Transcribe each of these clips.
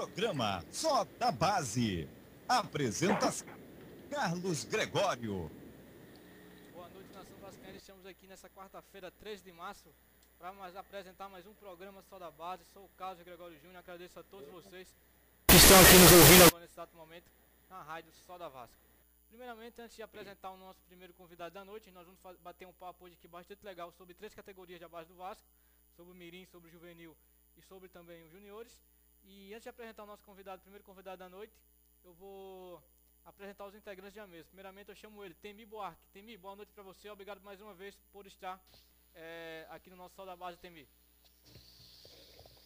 Programa Só da Base. Apresentação Carlos Gregório. Boa noite, Nação Vascaína. Estamos aqui nessa quarta-feira, 13 de março, para apresentar mais um programa Só da Base. Sou o Carlos Gregório Júnior. Agradeço a todos vocês que estão aqui nos ouvindo nesse exato momento na rádio Só da Vasco. Primeiramente, antes de apresentar o nosso primeiro convidado da noite, nós vamos bater um papo hoje aqui bastante legal sobre 3 categorias de base do Vasco, sobre o Mirim, sobre o Juvenil e sobre também os Juniores. E antes de apresentar o nosso primeiro convidado da noite, eu vou apresentar os integrantes da mesa. Primeiramente eu chamo ele, Temi Buarque. Temi, boa noite para você, obrigado mais uma vez por estar aqui no nosso Só da Base, Temi.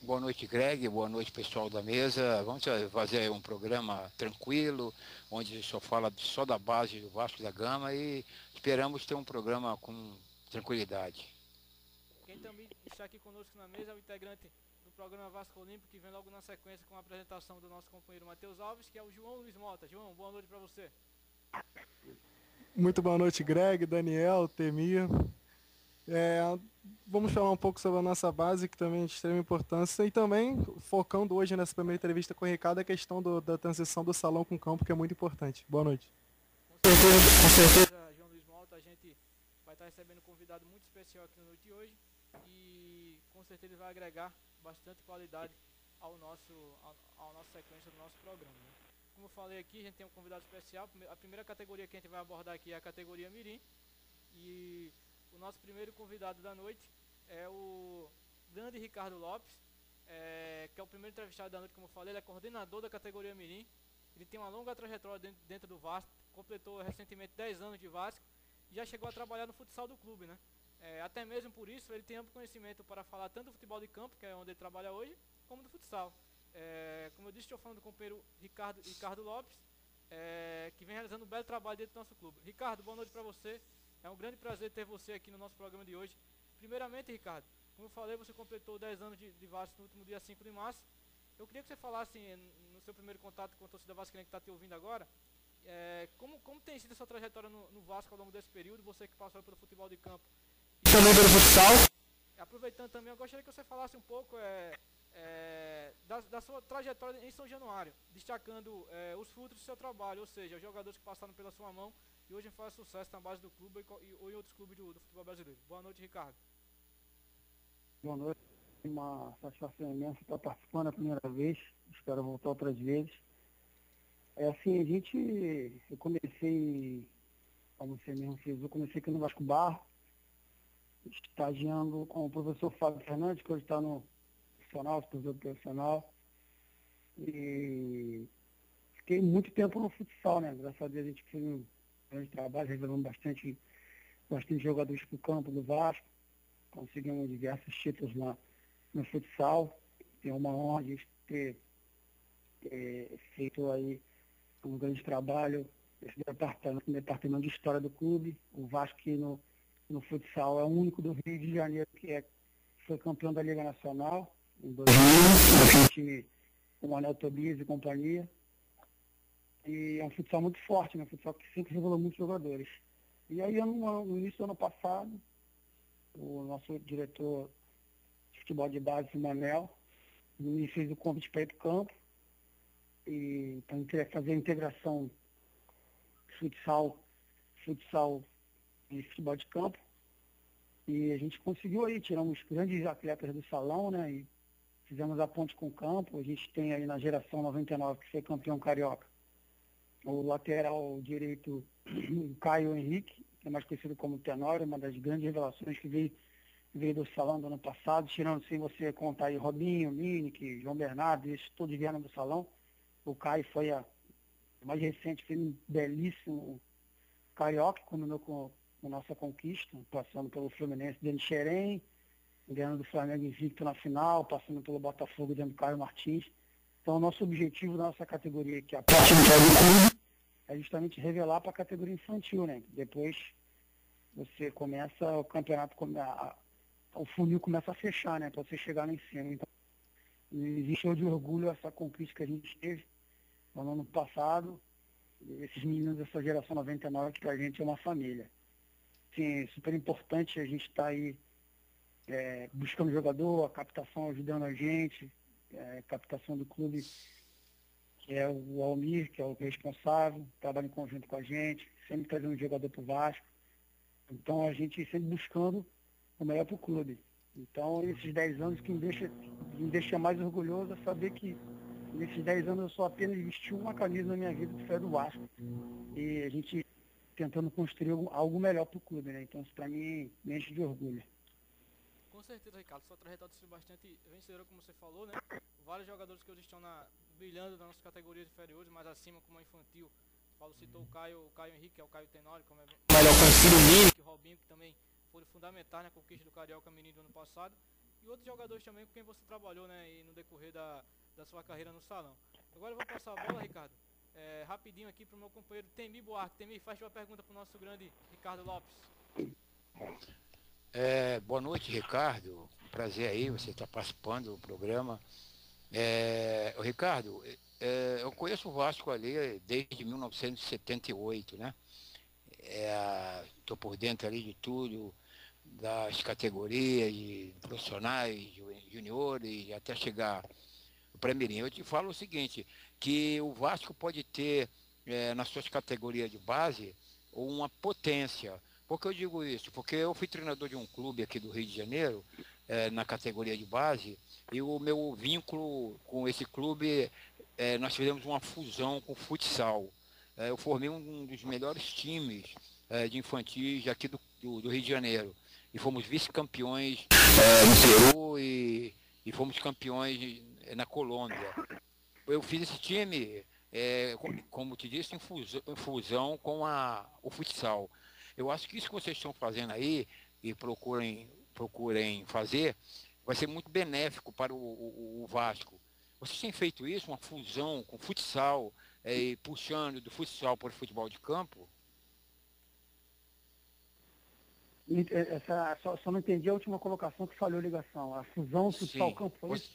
Boa noite, Greg, boa noite, pessoal da mesa. Vamos fazer um programa tranquilo, onde só fala só da base do Vasco da Gama e esperamos ter um programa com tranquilidade. Quem também está aqui conosco na mesa é o integrante do programa Vasco Olímpico, que vem logo na sequência com a apresentação do nosso companheiro Matheus Alves, que é o João Luiz Mota. João, boa noite para você. Muito boa noite, Greg, Daniel, Temi. Vamos falar um pouco sobre a nossa base, que também é de extrema importância, e também focando hoje nessa primeira entrevista com o Ricardo a questão da transição do salão com o campo, que é muito importante. Boa noite. Com certeza, João Luiz Mota, a gente vai estar recebendo um convidado muito especial aqui na noite de hoje e com certeza ele vai agregar bastante qualidade ao nossa sequência do nosso programa, né? Como eu falei aqui, a gente tem um convidado especial. A primeira categoria que a gente vai abordar aqui é a categoria Mirim, e o nosso primeiro convidado da noite é o grande Ricardo Lopes, que é o primeiro entrevistado da noite. Como eu falei, ele é coordenador da categoria Mirim. Ele tem uma longa trajetória dentro do Vasco, completou recentemente 10 anos de Vasco e já chegou a trabalhar no futsal do clube, né? Até mesmo por isso ele tem amplo conhecimento para falar tanto do futebol de campo, que é onde ele trabalha hoje, como do futsal. Como eu disse, estou falando do companheiro Ricardo Lopes, que vem realizando um belo trabalho dentro do nosso clube. Ricardo, boa noite para você. É um grande prazer ter você aqui no nosso programa de hoje. Primeiramente, Ricardo, como eu falei, você completou 10 anos de Vasco no último dia 5 de março. Eu queria que você falasse, no seu primeiro contato com a torcida vascaína que está te ouvindo agora, como tem sido a sua trajetória no Vasco ao longo desse período, você que passou pelo futebol de campo e também pelo futsal. Aproveitando também, eu gostaria que você falasse um pouco da sua trajetória em São Januário, destacando os frutos do seu trabalho, ou seja, os jogadores que passaram pela sua mão e hoje faz sucesso na base do clube ou em outros clubes do futebol brasileiro. Boa noite, Ricardo. Boa noite. Uma satisfação imensa estar participando a primeira vez. Espero voltar outras vezes. Eu comecei, como você mesmo fez, eu comecei aqui no Vasco Barro, estagiando com o professor Fábio Fernandes, que hoje está no profissional. E fiquei muito tempo no futsal, né? Graças a Deus a gente fez um grande trabalho, revelando bastante jogadores para o campo do Vasco. Conseguimos diversos títulos lá no futsal. Tenho uma honra de ter feito aí um grande trabalho nesse departamento de história do clube. O Vasco aqui no futsal é o único do Rio de Janeiro que foi campeão da Liga Nacional em 2000, um time com o Anel Tobias e companhia. E é um futsal muito forte, né? Um futsal que sempre revelou muitos jogadores. E aí, no início do ano passado, o nosso diretor de futebol de base, o Manel, me fez o convite para ir para o campo e para fazer a integração futsal e futebol de campo. E a gente conseguiu aí, tiramos grandes atletas do salão, né? E fizemos a ponte com o campo. A gente tem aí na geração 99, que foi campeão carioca, o lateral direito, o Caio Henrique, que é mais conhecido como Tenório, uma das grandes revelações que veio do salão do ano passado, tirando, sem você contar aí, Robinho, Minick, João Bernardo, esses todos vieram do salão. O Caio foi a mais recente, fez um belíssimo carioca, combinou com a nossa conquista, passando pelo Fluminense dentro de Xerém, ganhando do Flamengo invicto na final, passando pelo Botafogo dentro do Caio Martins. Então, o nosso objetivo da nossa categoria, que é a parte do clube, é justamente revelar para a categoria infantil, né? Depois você começa, o campeonato, o funil começa a fechar, né? Para você chegar lá em cima. Então, existe de orgulho essa conquista que a gente teve no ano passado. Esses meninos dessa geração 99, que para a gente é uma família. Sim, é super importante a gente estar aí buscando jogador, a captação ajudando a gente, captação do clube que é o Almir, que é o responsável, trabalha em conjunto com a gente, sempre trazendo um jogador para o Vasco. Então a gente sempre buscando o melhor para o clube. Então esses 10 anos que me deixa mais orgulhoso é saber que nesses 10 anos eu só apenas vesti uma camisa na minha vida, que foi a do Vasco. E a gente tentando construir algo melhor para o clube, né? Então isso para mim me enche de orgulho. Com certeza, Ricardo, sua trajetória foi bastante vencedora, como você falou, né? Vários jogadores que hoje estão brilhando nas nossas categorias inferiores, mais acima, como a infantil. Paulo citou o Caio Henrique, que é o Caio Tenório, como é melhor conhecido, o Mini, o Robinho, que também foram fundamentais na conquista do Carioca Menino do ano passado. E outros jogadores também com quem você trabalhou, né? E no decorrer da sua carreira no salão. Agora eu vou passar a bola, Ricardo, rapidinho aqui para o meu companheiro Temi Buarque. Temi, faz uma pergunta para o nosso grande Ricardo Lopes. Boa noite, Ricardo. Prazer aí, você está participando do programa. Ricardo, eu conheço o Vasco ali desde 1978, né? Estou por dentro ali de tudo, das categorias, de profissionais, juniores, até chegar o Pré-Mirim. Eu te falo o seguinte, que o Vasco pode ter, nas suas categorias de base, uma potência. Por que eu digo isso? Porque eu fui treinador de um clube aqui do Rio de Janeiro, na categoria de base, e o meu vínculo com esse clube, nós fizemos uma fusão com o futsal. Eu formei um dos melhores times de infantis aqui do Rio de Janeiro. E fomos vice-campeões no Peru e fomos campeões na Colômbia. Eu fiz esse time, como te disse, em fusão com o futsal. Eu acho que isso que vocês estão fazendo aí, e procurem fazer, vai ser muito benéfico para o Vasco. Vocês têm feito isso, uma fusão com futsal, e puxando do futsal para o futebol de campo? Só não entendi a última colocação que falhou a ligação. A fusão futsal-campo foi isso?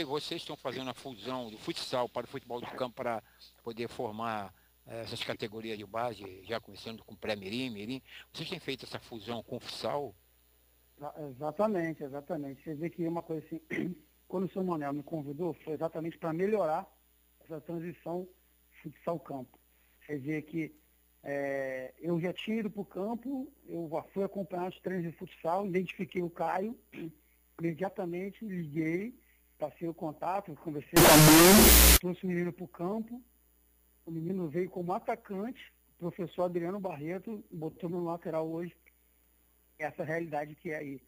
Vocês estão fazendo a fusão do futsal para o futebol de campo para poder formar essas categorias de base, já começando com pré-mirim, mirim. Vocês têm feito essa fusão com o futsal? Exatamente. Você vê que uma coisa assim, quando o seu Manuel me convidou, foi exatamente para melhorar essa transição futsal-campo. Você vê que eu já tinha ido para o campo, eu fui acompanhar os treinos de futsal, identifiquei o Caio, imediatamente liguei, passei o contato, conversei com a mãe, trouxe o menino para o campo, o menino veio como atacante, o professor Adriano Barreto botou no lateral hoje essa realidade que é aí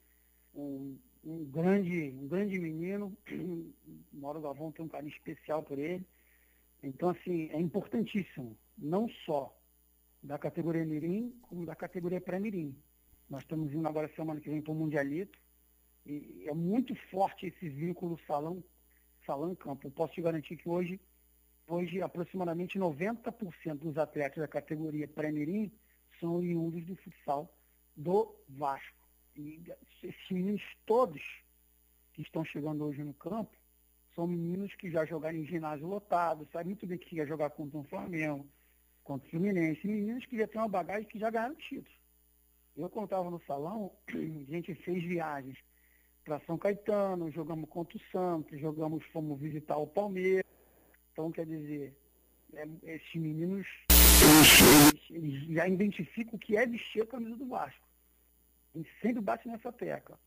um grande menino, o Mauro Galvão tem um carinho especial por ele. Então, assim, é importantíssimo, não só da categoria mirim, como da categoria pré-mirim. Nós estamos indo agora semana que vem para o Mundialito, e é muito forte esse vínculo salão-campo. Eu posso te garantir que hoje aproximadamente 90% dos atletas da categoria pré-mirim são oriundos do futsal do Vasco. E esses meninos todos que estão chegando hoje no campo são meninos que já jogaram em ginásio lotado, sabem muito bem que ia jogar contra o Flamengo, contra o Fluminense, meninos que já têm uma bagagem que já ganharam títulos. Eu, quando estava no salão, a gente fez viagens para São Caetano, jogamos contra o Santos, fomos visitar o Palmeiras. Então, quer dizer, esses meninos, eles já identificam o que é vestir a camisa do Vasco. A gente sempre bate nessa tecla.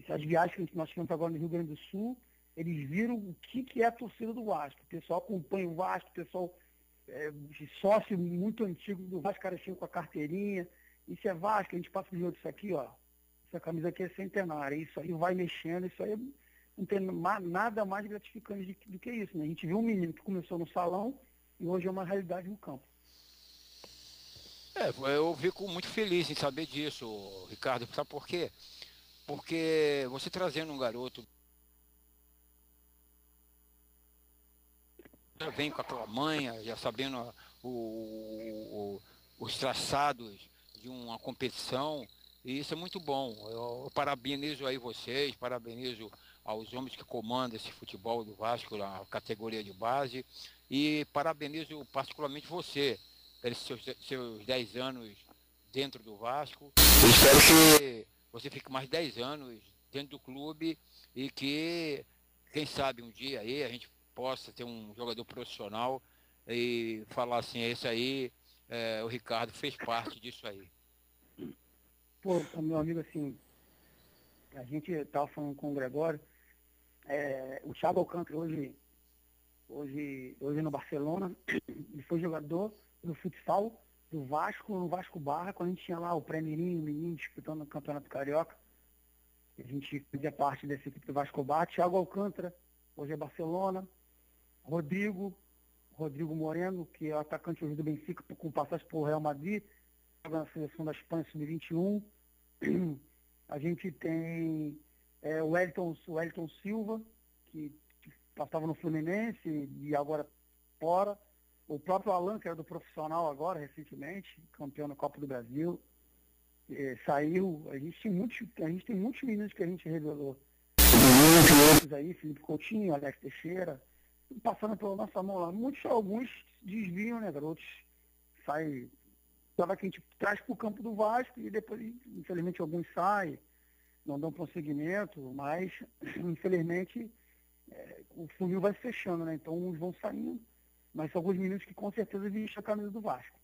Essas viagens que nós tivemos agora no Rio Grande do Sul, eles viram o que é a torcida do Vasco. O pessoal acompanha o Vasco, o pessoal sócio muito antigo do Vasco, cara chega com a carteirinha. Isso é Vasco, a gente passa por isso aqui, ó. Essa camisa aqui é centenária. Isso aí vai mexendo, isso aí não tem nada mais gratificante do que isso, né? A gente viu um menino que começou no salão e hoje é uma realidade no campo. Eu fico muito feliz em saber disso, Ricardo. Sabe por quê? Porque você trazendo um garoto, já vem com aquela manha, já sabendo os traçados de uma competição, e isso é muito bom. Eu parabenizo aí vocês, parabenizo aos homens que comandam esse futebol do Vasco, na categoria de base, e parabenizo particularmente você, pelos seus 10 anos dentro do Vasco. Eu espero que você fique mais 10 anos dentro do clube e que, quem sabe, um dia aí a gente possa ter um jogador profissional e falar assim, esse aí, o Ricardo fez parte disso aí. Pô, meu amigo, assim, a gente estava falando com o Gregório, o Thiago Alcântara hoje no Barcelona, ele foi jogador do futsal do Vasco, no Vasco Barra, quando a gente tinha lá o pré-mirim, o menino disputando o Campeonato Carioca. A gente fazia parte dessa equipe do Vasco Barra. Thiago Alcântara, hoje é Barcelona. Rodrigo Moreno, que é o atacante hoje do Benfica, com passagem por Real Madrid, joga na seleção da Espanha sub-21. A gente tem o Wellington Silva, que passava no Fluminense e agora fora. O próprio Alan, que era do profissional agora, recentemente, campeão na Copa do Brasil, saiu. A gente tem muitos meninos que a gente revelou. Aí, Felipe Coutinho, Alex Teixeira, passando pela nossa mão lá. Alguns desviam, né, garotos? Sai, que a gente traz para o campo do Vasco e depois, infelizmente, alguns saem, não dão prosseguimento, mas, infelizmente, o funil vai se fechando, né? Então, uns vão saindo, mas são alguns meninos que com certeza vestem a camisa do Vasco.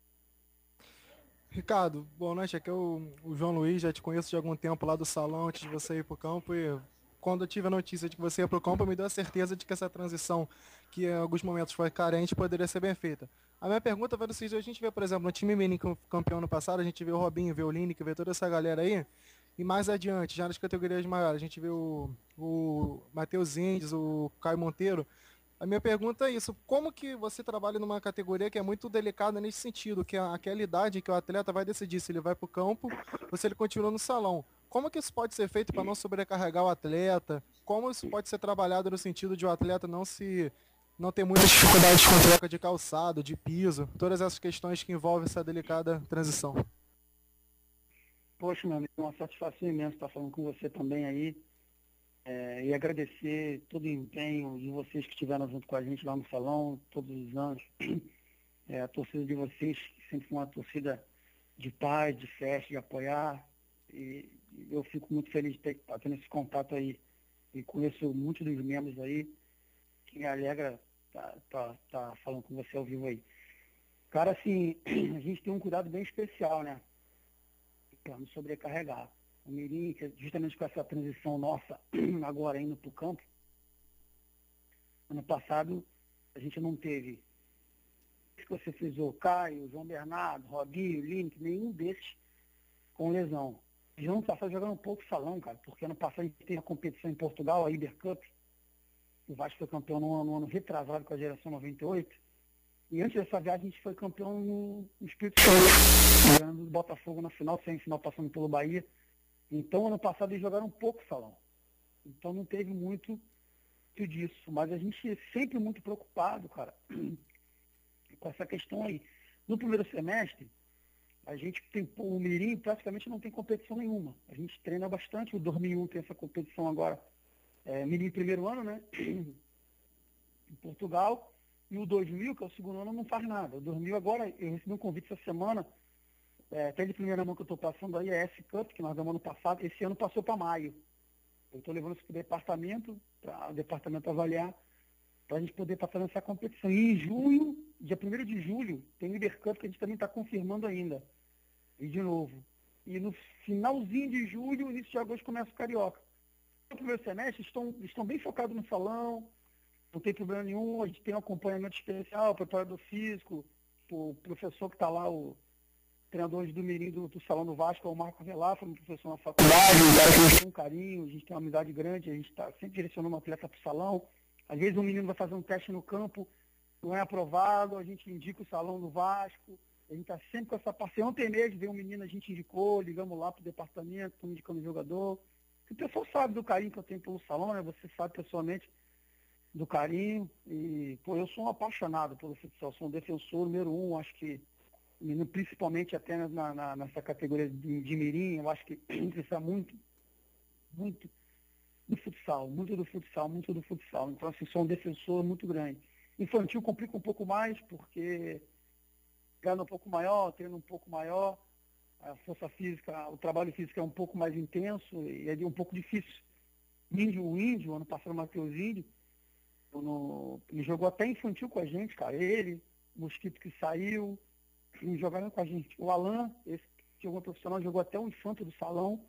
Ricardo, boa noite, aqui é o João Luiz, já te conheço de algum tempo lá do salão, antes de você ir pro campo, e quando eu tive a notícia de que você ia pro campo, me deu a certeza de que essa transição, que em alguns momentos foi carente, poderia ser bem feita. A minha pergunta vai no seguinte: a gente vê, por exemplo, no time menino campeão ano passado, a gente vê o Robinho, vê o Lineker, vê toda essa galera aí, e mais adiante, já nas categorias maiores, a gente vê o Matheus Indes, o Caio Monteiro. A minha pergunta é isso: como que você trabalha numa categoria que é muito delicada nesse sentido, que é aquela idade que o atleta vai decidir se ele vai para o campo ou se ele continua no salão? Como que isso pode ser feito para não sobrecarregar o atleta? Como isso pode ser trabalhado no sentido de o atleta não ter muitas dificuldades com troca de calçado, de piso, todas essas questões que envolvem essa delicada transição? Poxa, meu amigo, é uma satisfação imensa estar falando com você também aí. E agradecer todo o empenho de vocês que estiveram junto com a gente lá no salão, todos os anos. A torcida de vocês, que sempre foi uma torcida de paz, de festa, de apoiar. E eu fico muito feliz de estar tendo esse contato aí. E conheço muitos dos membros aí, que me alegra tá falando com você ao vivo aí. Cara, assim, a gente tem um cuidado bem especial, né? Para não sobrecarregar. O Mirim, justamente com essa transição nossa, agora indo para o campo, ano passado a gente não teve, que você frisou, Caio, João Bernardo, Robinho, Lineker, nenhum desses com lesão. E ano passado jogando um pouco salão, cara, porque ano passado a gente teve a competição em Portugal, a Iber Cup, o Vasco foi campeão no ano retrasado com a geração 98, e antes dessa viagem a gente foi campeão no Espírito Santo, ganhando o Botafogo na final, semifinal passando pelo Bahia. Então, ano passado eles jogaram um pouco salão. Então, não teve muito disso. Mas a gente é sempre muito preocupado, cara, com essa questão aí. No primeiro semestre, a gente tem o Mirim praticamente não tem competição nenhuma. A gente treina bastante. O 2001 tem essa competição agora. Mirim primeiro ano, né? Em Portugal. E o 2000, que é o segundo ano, não faz nada. O 2000 agora, eu recebi um convite essa semana. Até de primeira mão que eu estou passando aí, é S-Cup, que nós damos ano passado, esse ano passou para maio. Eu estou levando isso para o departamento avaliar, para a gente poder passar nessa competição. E em junho, dia 1º de julho, tem o Iber Cup, que a gente também está confirmando ainda. E de novo. E no finalzinho de julho, início de agosto, começa o Carioca. No primeiro semestre, estão bem focados no salão, não tem problema nenhum, a gente tem um acompanhamento especial, preparador físico, o professor que está lá, o treinador do Mirim do Salão do Vasco, é o Marco Velar, foi um professor na faculdade, um cara que a gente tem um carinho, a gente tem uma amizade grande, a gente está sempre direcionando um atleta para o salão. Às vezes um menino vai fazer um teste no campo, não é aprovado, a gente indica o Salão do Vasco, a gente está sempre com essa parceria. Ontem mesmo veio um menino, a gente indicou, ligamos lá para o departamento, estamos indicando o jogador. O pessoal sabe do carinho que eu tenho pelo salão, né? Você sabe pessoalmente do carinho. E, pô, eu sou um apaixonado pelo futsal, sou um defensor número 1, acho que principalmente até nessa categoria de mirim, eu acho que precisa muito do futsal. Então, assim, sou um defensor muito grande. Infantil complica um pouco mais, porque ganha um pouco maior, treino um pouco maior, a força física, o trabalho físico é um pouco mais intenso e é um pouco difícil. O índio, ano passado, o Matheus Índio, Ele jogou até infantil com a gente, cara. Ele, o Mosquito que saiu, jogaram com a gente. O Alan, esse que jogou profissional, jogou até o infanto do salão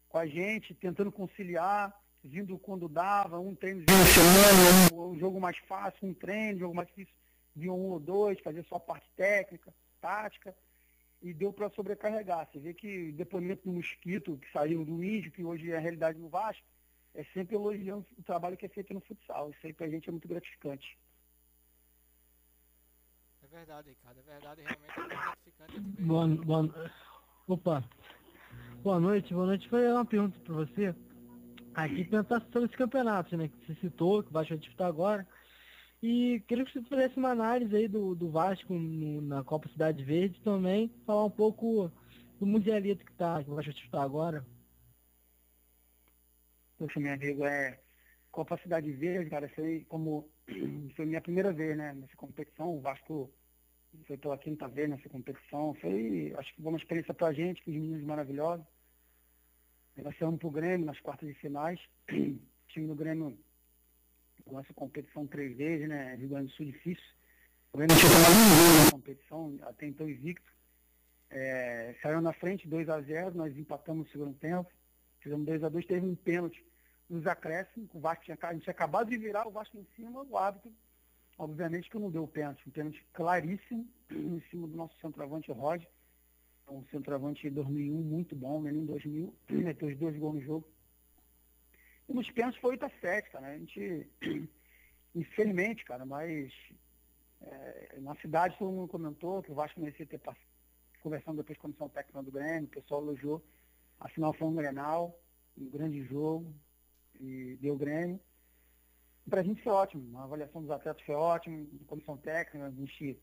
com a gente, tentando conciliar, vindo quando dava, um treino de semana, um jogo mais fácil, um treino, jogo mais difícil, vinha um ou dois, fazer só a parte técnica, tática, e deu para sobrecarregar. Você vê que o depoimento do Mosquito, que saiu do Índio, que hoje é a realidade no Vasco, é sempre elogiando o trabalho que é feito no futsal. Isso aí pra gente é muito gratificante. É verdade, Ricardo. É verdade, realmente é muito gratificante. Opa. Boa noite. Foi uma pergunta para você. Aqui perguntar sobre esse campeonato, né? Que você citou, que o Vasco vai disputar agora. E queria que você fizesse uma análise aí do Vasco na Copa Cidade Verde também. Falar um pouco do Mundialito que o Vasco vai disputar agora. Poxa, meu amigo, Copa Cidade Verde, cara, foi minha primeira vez, né, nessa competição. O Vasco foi pela quinta vez nessa competição. Acho que foi uma experiência pra gente, com os meninos maravilhosos. Nós fomos pro Grêmio nas quartas de finais. O time do Grêmio, com essa competição 3 vezes, né, Rio Grande do Sul difícil. O Grêmio tinha tomado um gol na competição, até então invicto. Saiu na frente, 2-0, nós empatamos no segundo tempo. Fizemos 2-2, teve um pênalti nos acréscimos, a gente tinha acabado de virar o Vasco em cima, o árbitro, obviamente que não deu o pênalti, um pênalti claríssimo em cima do nosso centroavante Roger, um centroavante de 2001 muito bom, menino 2000, meteu os 2 gols no jogo. E nos pênaltis foi 8-7, cara, a gente, infelizmente, cara, mas na cidade todo mundo comentou que o Vasco merecia ter passado, conversando depois com a comissão técnica do Grêmio, o pessoal elogiou. Afinal, foi um Grenal, um grande jogo, e deu Grêmio. Para a gente foi ótimo, a avaliação dos atletas foi ótima, a comissão técnica, a gente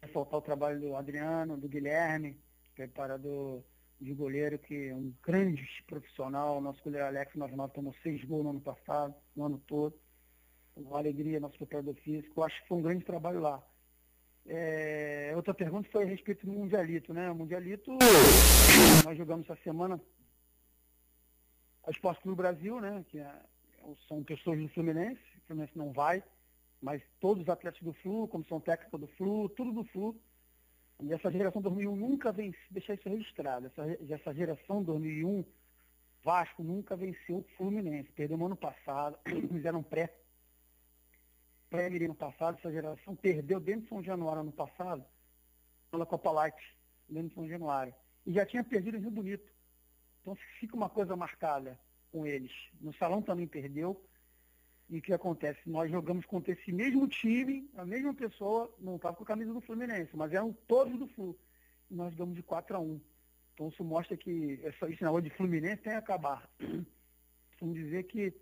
ressaltar o trabalho do Adriano, do Guilherme, preparador de goleiro, que é um grande profissional, nosso goleiro Alex, nós tomou 6 gols no ano passado, no ano todo. Uma alegria, nosso preparador físico, eu acho que foi um grande trabalho lá. Outra pergunta foi a respeito do Mundialito, né? O Mundialito, nós jogamos essa semana a Esporte Clube Brasil, né? Que são pessoas do Fluminense, o Fluminense não vai, mas todos os atletas do Flu, comissão técnica do Flu, tudo do Flu. E essa geração 2001 nunca venceu, deixar isso registrado, essa geração 2001, Vasco nunca venceu o Fluminense, perdeu no ano passado, fizeram pré-mirim no passado, essa geração perdeu dentro de São Januário ano passado, pela Copa Light, dentro de São Januário. E já tinha perdido em Rio Bonito. Então fica uma coisa marcada com eles. No salão também perdeu. E o que acontece? Nós jogamos contra esse mesmo time, a mesma pessoa, não estava com a camisa do Fluminense, mas eram todos do Flu. E nós jogamos de 4-1. Então isso mostra que esse negócio de Fluminense tem que acabar. Vamos dizer que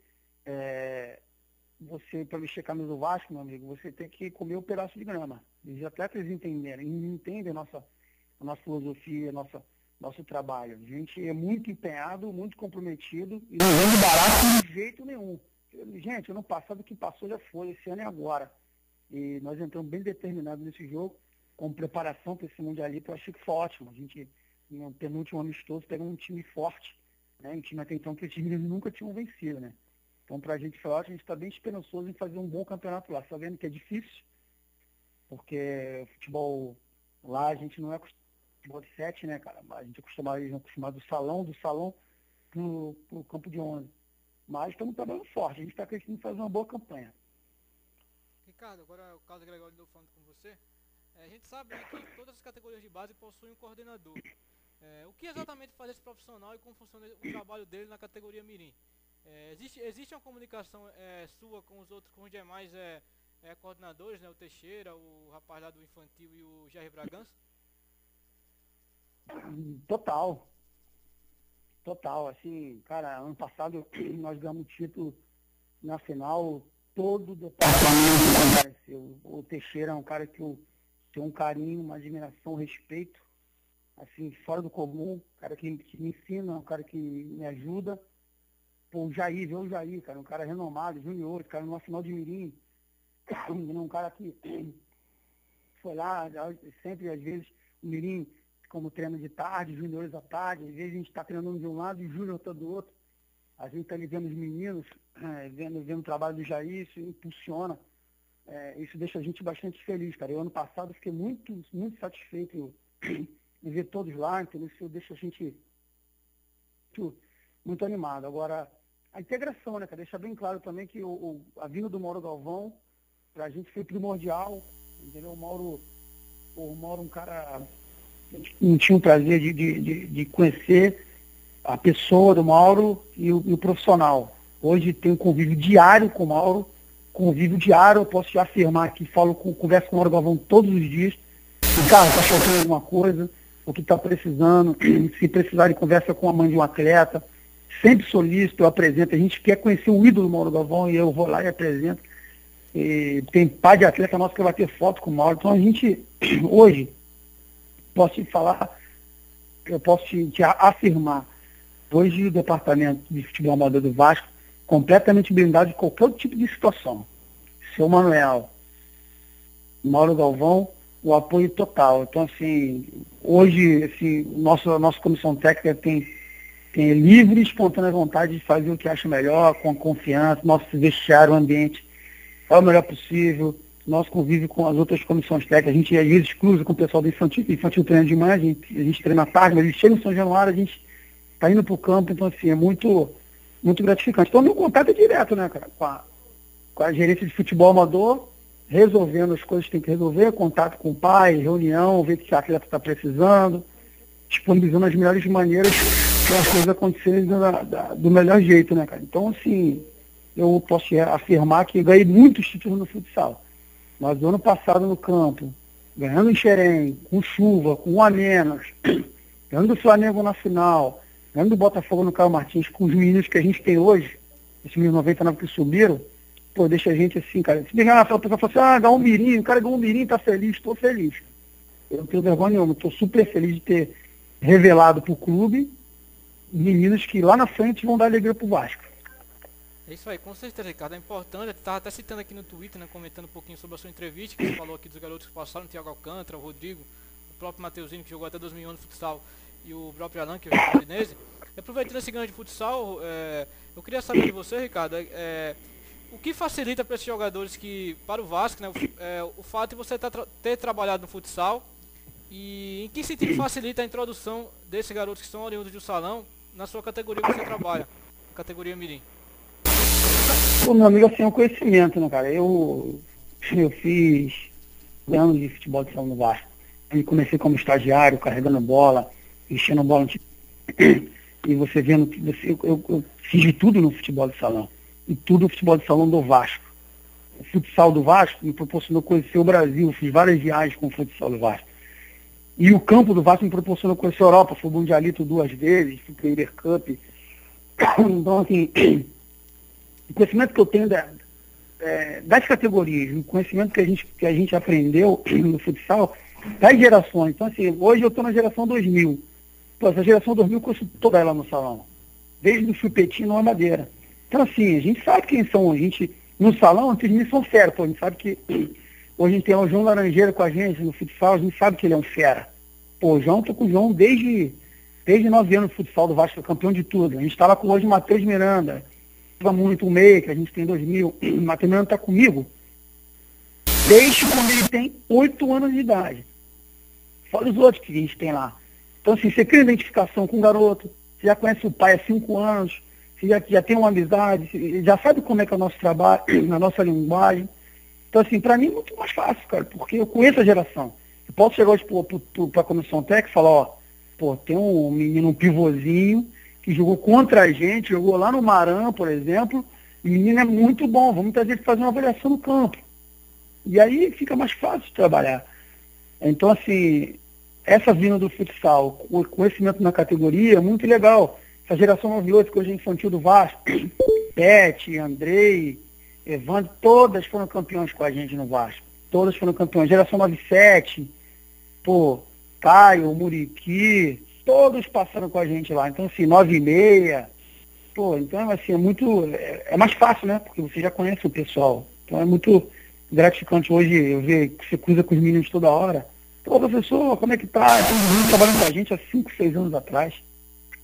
você, para vestir a camisa do Vasco, meu amigo, você tem que comer um pedaço de grama. E os atletas entendem a nossa filosofia, nosso trabalho. A gente é muito empenhado, muito comprometido e não vende barato de jeito nenhum. Gente, ano passado o que passou já foi, esse ano é agora. E nós entramos bem determinados nesse jogo, com preparação para esse Mundialito, eu achei que foi ótimo. A gente, no penúltimo amistoso, pegou um time forte, né? Um time até então que os times nunca tinham vencido, né? Então, para a gente foi ótimo, a gente está bem esperançoso em fazer um bom campeonato lá. Sabendo que é difícil, porque o futebol lá a gente não é acostumado ao futebol de 7, né, cara? A gente é acostumado do salão pro campo de 11. Mas estamos trabalhando forte, a gente está acreditando em fazer uma boa campanha. Ricardo, agora o Carlos Gregório de novo falando com você. A gente sabe, né, que todas as categorias de base possuem um coordenador. O que exatamente faz esse profissional e como funciona o trabalho dele na categoria Mirim? Existe uma comunicação sua com os demais coordenadores, né? O Teixeira, o rapaz lá do infantil e o Jair Bragança? Total, assim, cara, ano passado nós ganhamos o título na final, todo o departamento compareceu. O Teixeira é um cara que eu tenho um carinho, uma admiração, um respeito, assim, fora do comum, um cara que me ensina, um cara que me ajuda. Pô, o Jair, cara, um cara renomado, junior, cara, numa final de Mirim, um cara que foi lá, sempre, às vezes, o Mirim como treino de tarde, juniores à tarde, às vezes a gente está treinando de um lado e o júnior está do outro. a gente está ali vendo os meninos, vendo o trabalho do Jair, isso impulsiona. Isso deixa a gente bastante feliz, cara. Eu, ano passado, fiquei muito, muito satisfeito em ver todos lá, então isso deixa a gente muito animado. Agora, a integração, né, cara? Deixa bem claro também que a vinda do Mauro Galvão, para a gente foi primordial, entendeu? O Mauro é um cara que a gente tinha o prazer de conhecer a pessoa do Mauro e o profissional. Hoje tem um convívio diário com o Mauro, eu posso te afirmar aqui, converso com o Mauro Galvão todos os dias. Cara, está faltando alguma coisa, o que está precisando, se precisar de conversa com a mãe de um atleta, sempre solicito, eu apresento. A gente quer conhecer o ídolo do Mauro Galvão e eu vou lá e apresento. E tem pai de atleta nosso que vai ter foto com o Mauro. Então a gente, hoje, eu posso te afirmar, hoje o departamento de futebol amador do Vasco completamente blindado de qualquer tipo de situação. Seu Manuel, Mauro Galvão, o apoio total. Então, assim, hoje, assim, nossa comissão técnica tem livre e espontânea vontade de fazer o que acha melhor, com confiança, nosso vestiário, o ambiente é o melhor possível, nosso convívio com as outras comissões técnicas, a gente às vezes cruza com o pessoal do infantil treina de manhã, a gente treina à tarde, mas a gente chega em São Januário, a gente está indo para o campo, então assim, é muito, muito gratificante. Então, meu contato é direto, né, cara, com a gerência de futebol amador, resolvendo as coisas que tem que resolver, contato com o pai, reunião, ver o que a atleta está precisando, disponibilizando as melhores maneiras para as coisas acontecerem do melhor jeito, né, cara. Então, assim, eu posso afirmar que ganhei muitos títulos no futsal. Mas o ano passado no campo, ganhando em Xerém, com chuva, com 1 a menos, ganhando do Flamengo na final, ganhando do Botafogo no Caio Martins, com os meninos que a gente tem hoje, esses meninos 99 que subiram, pô, deixa a gente assim, cara. Se pegar na fala, o pessoal fala assim, ganhou um mirim, o cara ganhou um mirim, tá feliz, estou feliz. Eu não tenho vergonha nenhuma, estou super feliz de ter revelado para o clube meninos que lá na frente vão dar alegria pro Vasco. É isso aí, com certeza, Ricardo. É importante, eu estava até citando aqui no Twitter, né, comentando um pouquinho sobre a sua entrevista, que você falou aqui dos garotos que passaram, o Thiago Alcântara, o Rodrigo, o próprio Mateuzinho, que jogou até 2011 no futsal, e o próprio Alan, que é o Fluminense. Aproveitando esse grande futsal, eu queria saber de você, Ricardo, o que facilita para esses jogadores para o Vasco, né, o fato de você ter trabalhado no futsal, e em que sentido facilita a introdução desses garotos que são oriundos do salão na sua categoria que você trabalha, categoria Mirim? Pô, meu amigo, assim, é um conhecimento, né, cara? Eu fiz anos de futebol de salão no Vasco. Eu comecei como estagiário, carregando bola, enchendo bola. E você vendo, eu fiz de tudo no futebol de salão. E tudo no futebol de salão do Vasco. O futsal do Vasco me proporcionou conhecer o Brasil. Fiz várias viagens com o futsal do Vasco. E o campo do Vasco me proporcionou conhecer a Europa. Fui mundialito 2 vezes, fui Premier Cup. Então, assim, o conhecimento que eu tenho das categorias, o conhecimento que a gente aprendeu no futsal, das gerações. Então, assim, hoje eu estou na geração 2000. Pô, essa geração 2000 eu conheço toda ela no salão. Desde o chupetinho à madeira. Então, assim, a gente sabe quem são. A gente, no salão, esses meninos são fera. Pô, a gente sabe que hoje a gente tem o João Laranjeira com a gente no futsal, a gente sabe que ele é um fera. Pô, o João, tô com o João desde 9 anos no futsal do Vasco, campeão de tudo. A gente está lá com hoje o Matheus Miranda. Muito o meio, que a gente tem 2000. O Matheus Miranda está comigo desde quando ele tem 8 anos de idade. Fora os outros que a gente tem lá. Então, assim, você cria identificação com o garoto, você já conhece o pai há 5 anos, você já tem uma amizade, você já sabe como é que é o nosso trabalho, na nossa linguagem. Então, assim, para mim é muito mais fácil, cara, porque eu conheço a geração. Eu posso chegar hoje para a comissão técnica e falar, ó, pô, tem um menino, um pivôzinho, que jogou contra a gente, jogou lá no Maran, por exemplo, e o menino é muito bom, vamos trazer ele fazer uma avaliação no campo. E aí fica mais fácil de trabalhar. Então, assim, essa vinda do futsal, o conhecimento na categoria é muito legal. Essa geração 98, que hoje é infantil do Vasco, Pet, Andrei, Evandro, todas foram campeões com a gente no Vasco. Todas foram campeões. Geração 97, pô, Caio, Muriqui, todos passaram com a gente lá. Então, assim, 9,6. Pô, então, assim, é mais fácil, né? Porque você já conhece o pessoal. Então, é muito gratificante hoje eu ver que você cruza com os meninos toda hora. Pô, professor, como é que tá? Todo mundo trabalhando com a gente há 5, 6 anos atrás.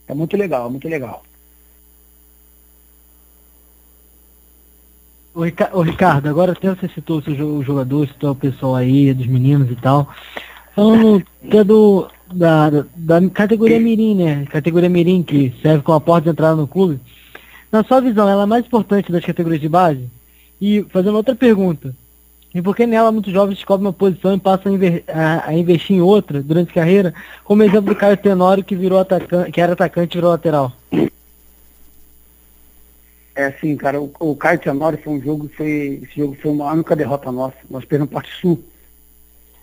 É muito legal, muito legal. Ô, Ricardo, agora até você citou o jogador, citou o pessoal aí, dos meninos e tal. Falando que é da categoria Mirim, né? Categoria Mirim que serve como a porta de entrada no clube. Na sua visão, ela é mais importante das categorias de base? E fazendo outra pergunta, e por que nela muitos jovens descobrem uma posição e passam a investir em outra durante a carreira, como o exemplo do Caio Tenório que que era atacante e virou lateral? É assim, cara, o Caio Tenório esse jogo foi uma única derrota nossa. Nós perdemos parte sul.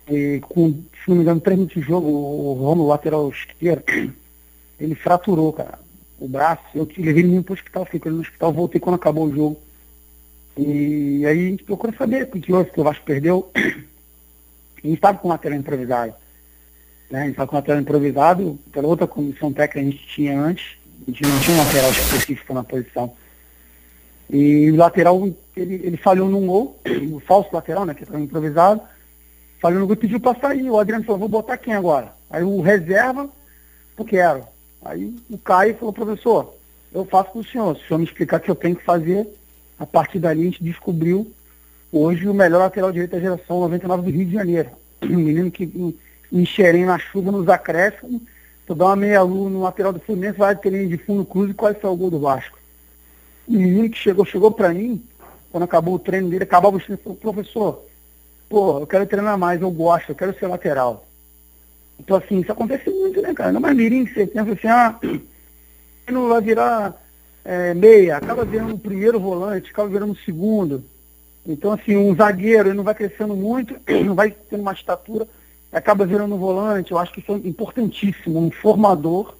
E se não me engano, 3 minutos de jogo, o Romulo, lateral esquerdo, ele fraturou, cara, o braço. Eu levei ele para o hospital, fiquei no hospital, voltei quando acabou o jogo. E aí a gente procura saber o que houve, que o Vasco perdeu. A gente estava com lateral improvisado. Né? A gente estava com lateral improvisado, pela outra comissão técnica que a gente tinha antes, a gente não tinha um lateral específico na posição. E o lateral, ele falhou num gol, o falso lateral, né, que estava improvisado, falhou no gol e pediu para sair. O Adriano falou, vou botar quem agora? Aí o reserva, eu quero. Aí o Caio falou, professor, eu faço com o senhor. Se o senhor me explicar o que eu tenho que fazer, a partir dali a gente descobriu hoje o melhor lateral direito da geração 99 do Rio de Janeiro. Um menino que em Xerém, na chuva, nos acréscimos, tu dá uma meia-lua no lateral do Fluminense, vai ter linha de fundo, cruz e quase foi o gol do Vasco. O menino que chegou para mim, quando acabou o treino dele, acabava o treino e falou, professor, pô, eu quero treinar mais, eu gosto, eu quero ser lateral. Então, assim, isso acontece muito, né, cara? Não é mais mirim que você pensa assim, não vai virar meia, acaba virando o primeiro volante, acaba virando o segundo. Então, assim, um zagueiro, ele não vai crescendo muito, não vai tendo uma estatura, acaba virando um volante. Eu acho que isso é importantíssimo, um formador.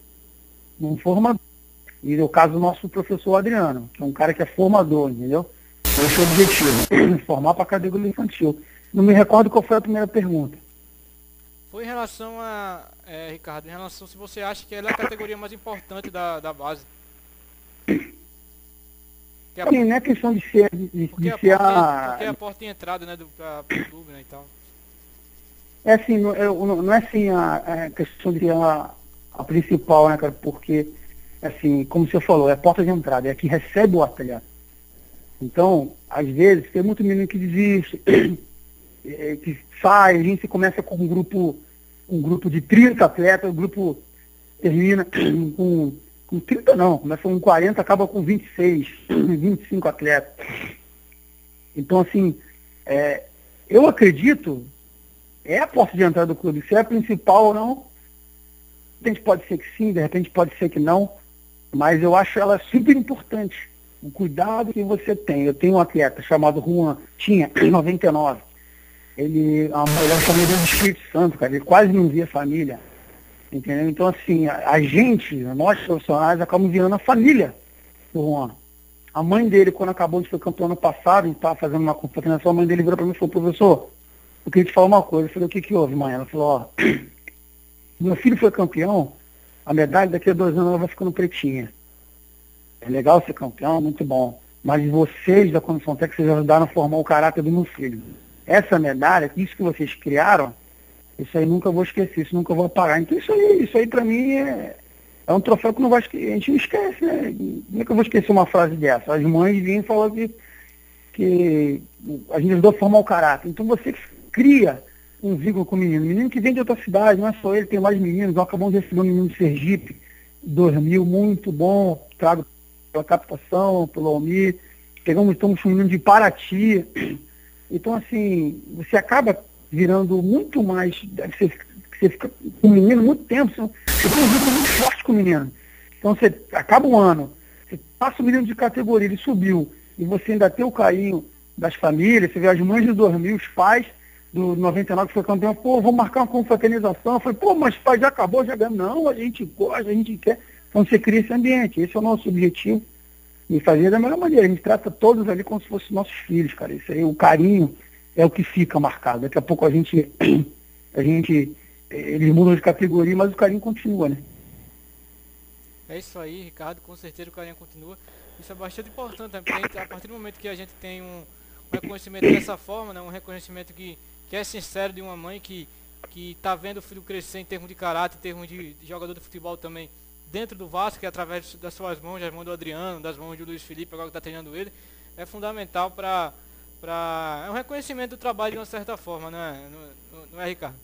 E no caso do nosso professor Adriano, que é um cara que é formador, entendeu? Esse é o objetivo, formar para a categoria infantil. Não me recordo qual foi a primeira pergunta. Foi em relação a, Ricardo, em relação se você acha que ela é a categoria mais importante da base. Sim, não é questão de ser porque é a porta de entrada, né, para o clube, né, e tal. É assim, não é assim a questão de ser a principal, né, cara, porque, assim, como você falou, é a porta de entrada, é a que recebe o atleta. Então, às vezes, tem muito menino que desiste, que sai, a gente começa com um grupo de 30 atletas, o grupo termina com 30 não, começa com 40, acaba com 26, 25 atletas. Então, assim, eu acredito, é a porta de entrada do clube. Se é a principal ou não, de repente pode ser que sim, de repente pode ser que não, mas eu acho ela super importante. O cuidado que você tem. Eu tenho um atleta chamado Juan, tinha em 99. A mulher chamou ele do Espírito Santo, cara, ele quase não via família. Entendeu? Então, assim, nós profissionais, acabamos virando a família do Juan. A mãe dele, quando acabou de ser campeão ano passado, a gente estava fazendo uma confraternização, a mãe dele virou para mim e falou, professor, eu queria te falar uma coisa. Eu falei, o que houve, mãe? Ela falou, ó, meu filho foi campeão, a medalha daqui a 2 anos ela vai ficando pretinha. É legal ser campeão, muito bom. Mas vocês da Comissão Técnica, vocês ajudaram a formar o caráter do meu filho. Essa medalha, isso que vocês criaram, isso aí nunca vou esquecer, isso nunca vou apagar. Então isso aí para mim é um troféu que a gente não esquece, né? Como é que eu vou esquecer uma frase dessa? As mães vinham e falam que a gente ajudou a formar o caráter. Então você cria um vínculo com o menino. Menino que vem de outra cidade, não é só ele, tem mais meninos. Nós acabamos de receber um menino de Sergipe, 2000, muito bom, trago pela captação, pelo Almir. Estamos com um menino de Paraty. Então, assim, você acaba virando muito mais, você fica com o menino muito tempo, você tem um vínculo muito forte com o menino. Então você acaba um ano, você passa o menino de categoria, ele subiu, e você ainda tem o carinho das famílias, você vê as mães de 2000, os pais do 99 que foi campeão, pô, vou marcar uma confraternização. Eu falei, pô, mas pai, já acabou, já ganhou. Não, a gente gosta, a gente quer. Então você cria esse ambiente, esse é o nosso objetivo, e fazer da melhor maneira. A gente trata todos ali como se fossem nossos filhos, cara. Isso aí, o carinho é o que fica marcado. Daqui a pouco eles mudam de categoria, mas o carinho continua, né? É isso aí, Ricardo, com certeza o carinho continua. Isso é bastante importante, né? Porque a partir do momento que a gente tem um reconhecimento dessa forma, né? Um reconhecimento que é sincero de uma mãe que está vendo o filho crescer em termos de caráter, em termos de jogador de futebol também, dentro do Vasco, que é através das suas mãos, das mãos do Adriano, das mãos do Luiz Felipe, agora que está treinando ele, é fundamental para é um reconhecimento do trabalho de uma certa forma, né? Não é, Ricardo?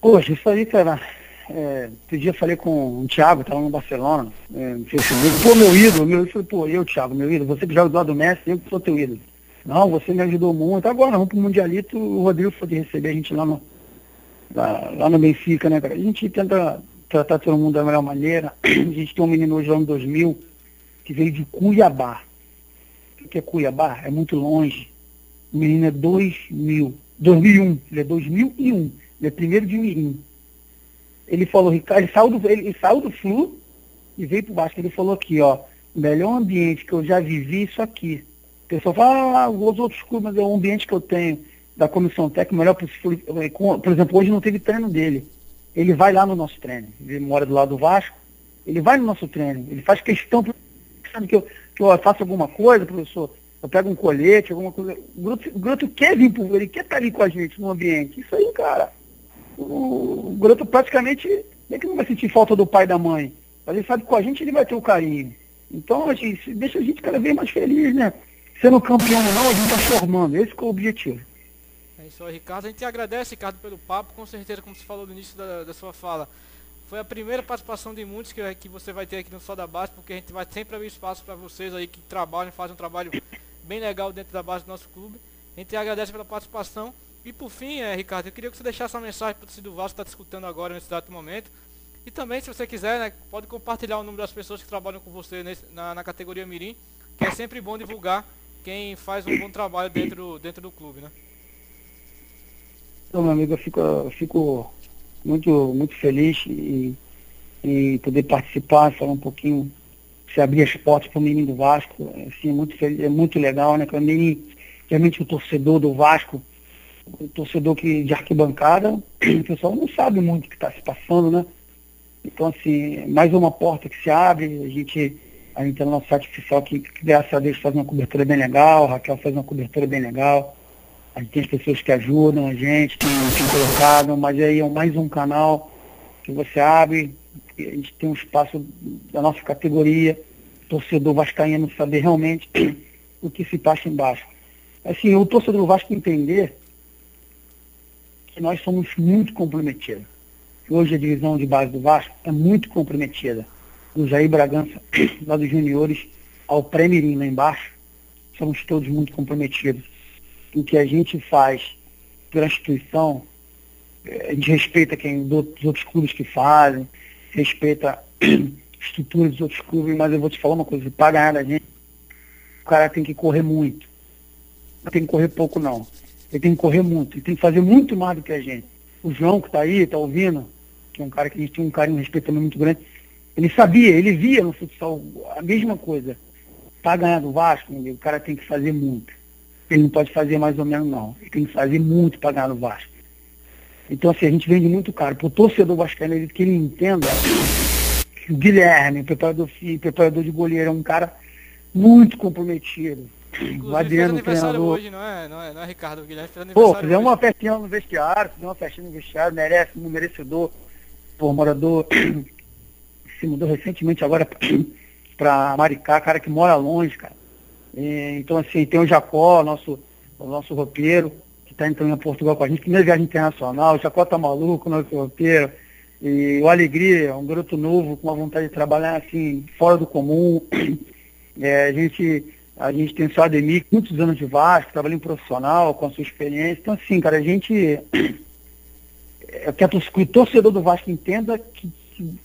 Poxa, isso aí, cara. Outro dia eu falei com o Thiago, tava no Barcelona, no Facebook. Pô, meu ídolo, eu falei, pô, Thiago, meu ídolo, você que joga do lado do Messi, eu que sou teu ídolo. Não, você me ajudou muito. Agora vamos pro Mundialito, o Rodrigo foi de receber a gente lá no Benfica, né, cara? A gente tenta tratar todo mundo da melhor maneira. A gente tem um menino hoje lá no 2000 que veio de Cuiabá. O que é Cuiabá? É muito longe. O menino é 2001. Ele é 2001. Ele é primeiro de Mirim. Ele falou, Ricardo, ele saiu do Flu e veio pro Vasco. Ele falou aqui, ó, o melhor ambiente que eu já vivi é isso aqui. O pessoal fala, os outros clubes, mas é o ambiente que eu tenho da comissão técnica, melhor possível. Por exemplo, hoje não teve treino dele. Ele vai lá no nosso treino. Ele mora do lado do Vasco. Ele vai no nosso treino. Ele faz questão, sabe, que eu faça alguma coisa, professor. Eu pego um colete, alguma coisa. O Groto quer vir pro ele quer estar ali com a gente no ambiente. Isso aí, cara. O Groto praticamente nem que não vai sentir falta do pai e da mãe. Mas ele sabe que com a gente ele vai ter o carinho. Então, assim, deixa a gente cada vez mais feliz, né? Sendo campeão ou não, a gente está formando. Esse que é o objetivo. É isso aí, Ricardo. A gente agradece, Ricardo, pelo papo. Com certeza, como você falou no início da sua fala, foi a primeira participação de muitos que você vai ter aqui no Só da Base, porque a gente vai sempre abrir espaço para vocês aí que trabalham, fazem um trabalho bem legal dentro da base do nosso clube. A gente agradece pela participação. E por fim, Ricardo, eu queria que você deixasse uma mensagem para o torcedor do Vasco que está te escutando agora nesse exato momento. E também, se você quiser, né, pode compartilhar o número das pessoas que trabalham com você na categoria Mirim, que é sempre bom divulgar quem faz um bom trabalho dentro do clube, né? Então, meu amigo, eu fico muito, muito feliz em poder participar, falar um pouquinho, se abrir as portas para o menino do Vasco. Assim, é muito legal, né? Realmente o torcedor do Vasco, o torcedor de arquibancada, o pessoal não sabe muito o que está se passando, né? Então, assim, mais uma porta que se abre, a gente tem no nosso site oficial que graças a Deus faz uma cobertura bem legal, a Raquel faz uma cobertura bem legal, a gente tem as pessoas que ajudam a gente, tem colocado, mas aí é mais um canal que você abre, a gente tem um espaço da nossa categoria, torcedor vascaíno saber realmente o que se passa embaixo. Assim, o torcedor do Vasco entender que nós somos muito comprometidos. Hoje a divisão de base do Vasco é muito comprometida. Do Jair Bragança, lá dos juniores, ao pré-mirim lá embaixo, somos todos muito comprometidos. O que a gente faz pela instituição, a gente respeita os outros clubes que fazem, respeita a estrutura dos outros clubes, mas eu vou te falar uma coisa, para ganhar da gente, o cara tem que correr muito. Não tem que correr pouco não. Ele tem que correr muito, ele tem que fazer muito mais do que a gente. O João que está aí, está ouvindo, que é um cara que a gente tem um carinho e um respeito também muito grande, ele sabia, ele via no futsal a mesma coisa. Para ganhar do Vasco, o cara tem que fazer muito. Ele não pode fazer mais ou menos não. Ele tem que fazer muito para ganhar do Vasco. Então, assim, a gente vende muito caro. Para o torcedor vascaíno, que ele entenda que o Guilherme, preparador de goleiro, é um cara muito comprometido. O Adriano, fez aniversário hoje, não é, Ricardo? O Guilherme fez aniversário. Pô, fizemos uma festinha no vestiário, merece, um merecedor. Pô, morador, se mudou recentemente agora para Maricá, cara que mora longe, cara. Então, assim, tem o Jacó, o nosso roupeiro, que está entrando em Portugal com a gente, primeira viagem internacional. O Jacó tá maluco, o nosso roupeiro. E o Alegria, um garoto novo, com uma vontade de trabalhar, assim, fora do comum. A gente tem o seu Ademir, muitos anos de Vasco, trabalhando profissional, com a sua experiência. Então, assim, cara, a gente... Eu quero que o torcedor do Vasco entenda que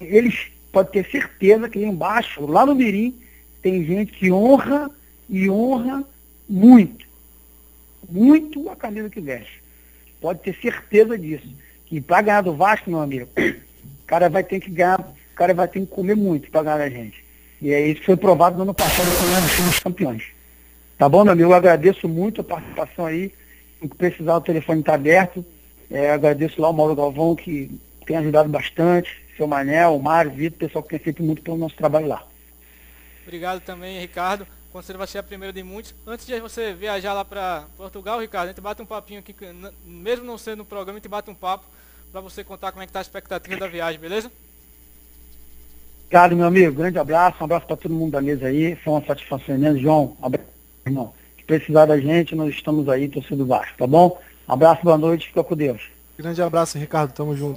eles podem ter certeza que lá embaixo, lá no Mirim, tem gente que honra muito a camisa que veste. Pode ter certeza disso. Que para ganhar do Vasco, meu amigo, o cara vai ter que ganhar, o cara vai ter que comer muito para ganhar a gente. E é isso que foi provado no ano passado quando nós fomos campeões. Tá bom, meu amigo? Eu agradeço muito a participação aí. Se precisar, o telefone está aberto. Agradeço lá o Mauro Galvão, que tem ajudado bastante. Seu Manel, o Mário, o Vitor, o pessoal que tem feito muito pelo nosso trabalho lá. Obrigado também, Ricardo. O conselho vai ser a primeira de muitos. Antes de você viajar lá para Portugal, Ricardo, a gente bate um papinho aqui, mesmo não sendo no programa, a gente bate um papo para você contar como é que está a expectativa da viagem, beleza? Obrigado, meu amigo. Grande abraço. Um abraço para todo mundo da mesa aí. Foi uma satisfação imensa. João, um abraço, irmão. Se precisar da gente, nós estamos aí, torcedor do Vasco, tá bom? Um abraço, boa noite. Fica com Deus. Grande abraço, Ricardo. Tamo junto.